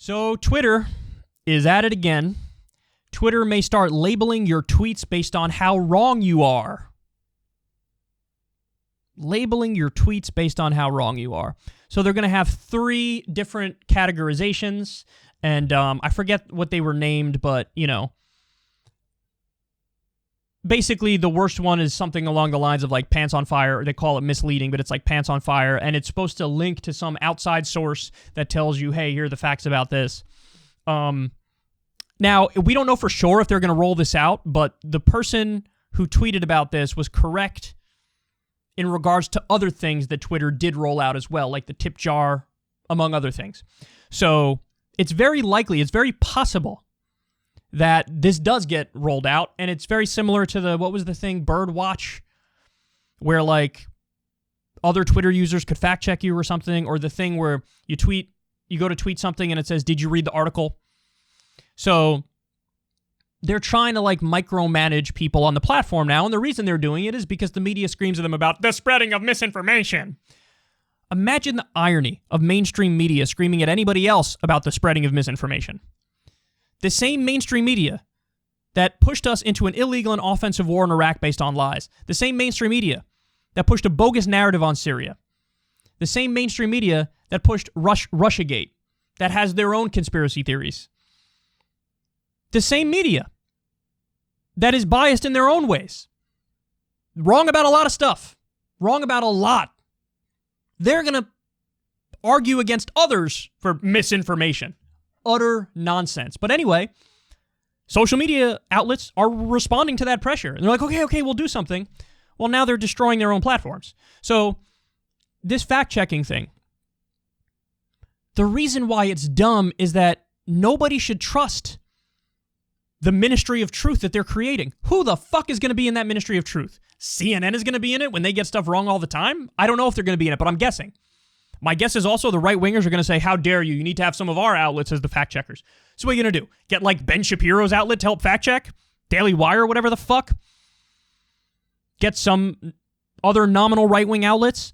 So Twitter is at it again. Twitter may start labeling your tweets based on how wrong you are. Labeling your tweets based on how wrong you are. So they're going to have 3 different categorizations, and I forget what they were named, but, you know, basically the worst one is something along the lines of like pants on fire, or they call it misleading, but it's like pants on fire, and it's supposed to link to some outside source that tells you, hey, here are the facts about this. Now, we don't know for sure if they're going to roll this out, but the person who tweeted about this was correct in regards to other things that Twitter did roll out as well, like the tip jar, among other things. So it's very likely, it's very possible that this does get rolled out, and it's very similar to the, what was the thing, Birdwatch, where like other Twitter users could fact check you or something, or the thing where you go to tweet something and it says, did you read the article? So they're trying to like micromanage people on the platform now, and the reason they're doing it is because the media screams at them about the spreading of misinformation. Imagine the irony of mainstream media screaming at anybody else about the spreading of misinformation. The same mainstream media that pushed us into an illegal and offensive war in Iraq based on lies. The same mainstream media that pushed a bogus narrative on Syria. The same mainstream media that pushed Russiagate, that has their own conspiracy theories. The same media that is biased in their own ways. Wrong about a lot of stuff. Wrong about a lot. They're going to argue against others for misinformation. Utter nonsense. But anyway, social media outlets are responding to that pressure. And they're like, okay, we'll do something. Well, now they're destroying their own platforms. So this fact-checking thing, the reason why it's dumb is that nobody should trust the ministry of truth that they're creating. Who the fuck is going to be in that ministry of truth? CNN is going to be in it when they get stuff wrong all the time? I don't know if they're going to be in it, but I'm guessing. My guess is also the right-wingers are going to say, how dare you? You need to have some of our outlets as the fact-checkers. So what are you going to do? Get like Ben Shapiro's outlet to help fact-check? Daily Wire, whatever the fuck? Get some other nominal right-wing outlets?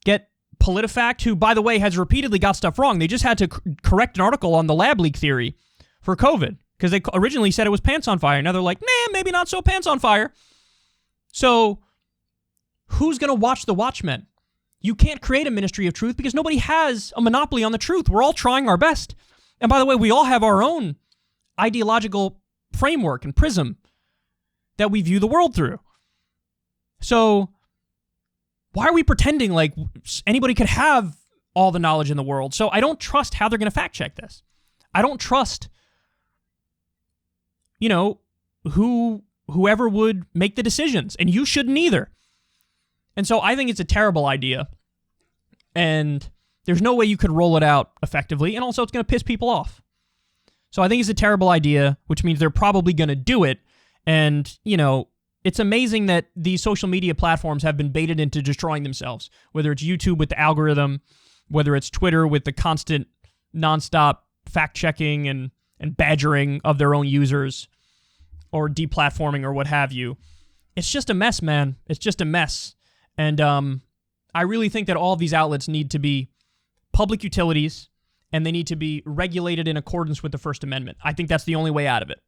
Get PolitiFact, who, by the way, has repeatedly got stuff wrong. They just had to correct an article on the lab leak theory for COVID, because they originally said it was pants on fire. Now they're like, nah, maybe not so pants on fire. So who's going to watch the Watchmen? You can't create a ministry of truth because nobody has a monopoly on the truth. We're all trying our best. And by the way, we all have our own ideological framework and prism that we view the world through. So why are we pretending like anybody could have all the knowledge in the world? So I don't trust how they're going to fact check this. I don't trust, you know, whoever would make the decisions, and you shouldn't either. And so I think it's a terrible idea, and there's no way you could roll it out effectively, and also it's going to piss people off. So I think it's a terrible idea, which means they're probably going to do it, and, you know, it's amazing that these social media platforms have been baited into destroying themselves, whether it's YouTube with the algorithm, whether it's Twitter with the constant, nonstop fact-checking and badgering of their own users, or deplatforming or what have you. It's just a mess, man. It's just a mess. And I really think that all of these outlets need to be public utilities, and they need to be regulated in accordance with the First Amendment. I think that's the only way out of it.